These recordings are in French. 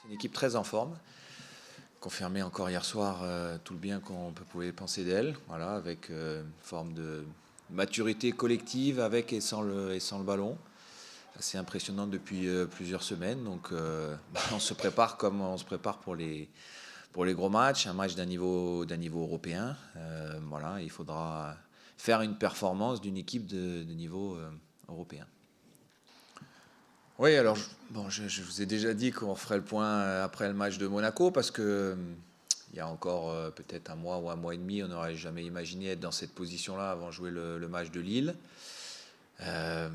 C'est une équipe très en forme, confirmé encore hier soir tout le bien qu'on pouvait penser d'elle, voilà, avec une forme de maturité collective avec et sans le ballon. Assez impressionnant depuis plusieurs semaines. Donc on se prépare comme on se prépare pour les gros matchs, un match d'un niveau européen. Voilà, il faudra faire une performance d'une équipe de niveau européen. Oui, alors je vous ai déjà dit qu'on ferait le point après le match de Monaco parce que il y a encore peut-être un mois ou un mois et demi, on n'aurait jamais imaginé être dans cette position-là avant de jouer le match de Lille. Euh,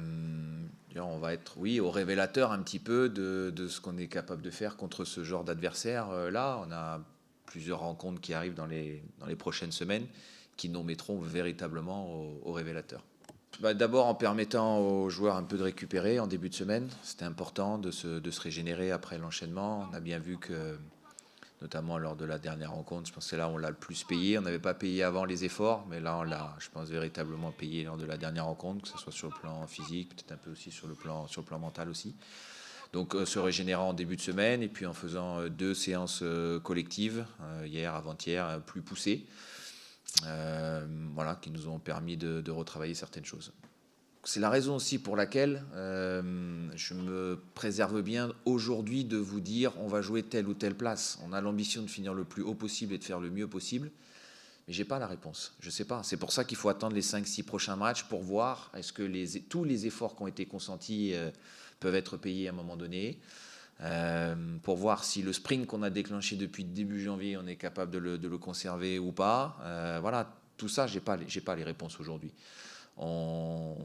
on va être, oui, au révélateur un petit peu de ce qu'on est capable de faire contre ce genre d'adversaire. Là, on a plusieurs rencontres qui arrivent dans les prochaines semaines qui nous mettront véritablement au révélateur. Bah, d'abord en permettant aux joueurs un peu de récupérer en début de semaine. C'était important de se régénérer après l'enchaînement. On a bien vu que, notamment lors de la dernière rencontre, je pense que c'est là où on l'a le plus payé. On n'avait pas payé avant les efforts, mais là on l'a, je pense, véritablement payé lors de la dernière rencontre, que ce soit sur le plan physique, peut-être un peu aussi sur le plan mental aussi. Donc se régénérant en début de semaine et puis en faisant deux séances collectives, hier, avant-hier, plus poussées. Voilà, qui nous ont permis de retravailler certaines choses. C'est la raison aussi pour laquelle je me préserve bien aujourd'hui de vous dire on va jouer telle ou telle place. On a l'ambition de finir le plus haut possible et de faire le mieux possible, mais j'ai pas la réponse. Je sais pas. C'est pour ça qu'il faut attendre les 5-6 prochains matchs pour voir est-ce que tous les efforts qui ont été consentis peuvent être payés à un moment donné. Pour voir si le sprint qu'on a déclenché depuis début janvier, on est capable de le conserver ou pas. Voilà, tout ça, j'ai pas les réponses aujourd'hui. On,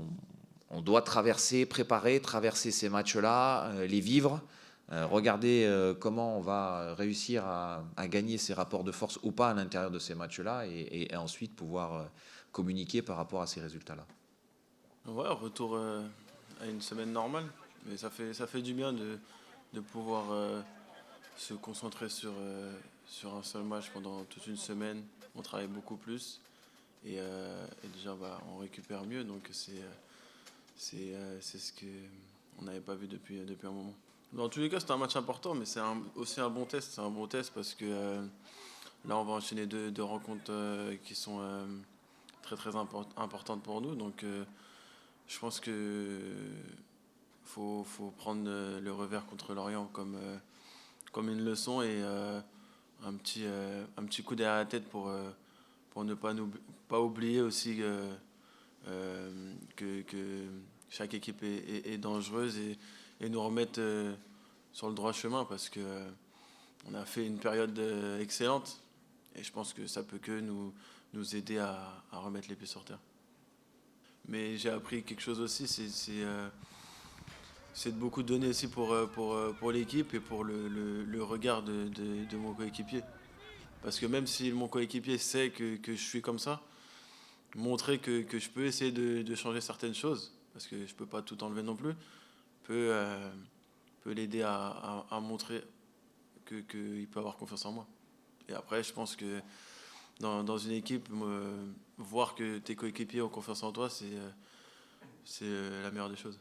on doit traverser ces matchs-là, les vivre, regarder comment on va réussir à gagner ces rapports de force ou pas à l'intérieur de ces matchs-là et ensuite pouvoir communiquer par rapport à ces résultats-là. Ouais, retour à une semaine normale. Mais ça fait du bien de pouvoir se concentrer sur un seul match pendant toute une semaine. On travaille beaucoup plus et déjà bah, on récupère mieux. Donc c'est ce qu'on n'avait pas vu depuis un moment. Dans tous les cas, c'est un match important, mais c'est aussi un bon test. C'est un bon test parce que là, on va enchaîner deux rencontres qui sont très importantes pour nous. Donc je pense que faut prendre le revers contre l'Orient comme une leçon et un petit coup derrière la tête pour ne pas oublier aussi que chaque équipe est dangereuse et nous remettre sur le droit chemin parce que on a fait une période excellente et je pense que ça peut que nous aider à remettre les pieds sur terre. Mais j'ai appris quelque chose aussi, c'est de beaucoup donner aussi pour l'équipe et pour le regard de mon coéquipier. Parce que même si mon coéquipier sait que je suis comme ça, montrer que je peux essayer de changer certaines choses, parce que je ne peux pas tout enlever non plus, peut l'aider à montrer qu'il peut avoir confiance en moi. Et après, je pense que dans une équipe, voir que tes coéquipiers ont confiance en toi, c'est la meilleure des choses.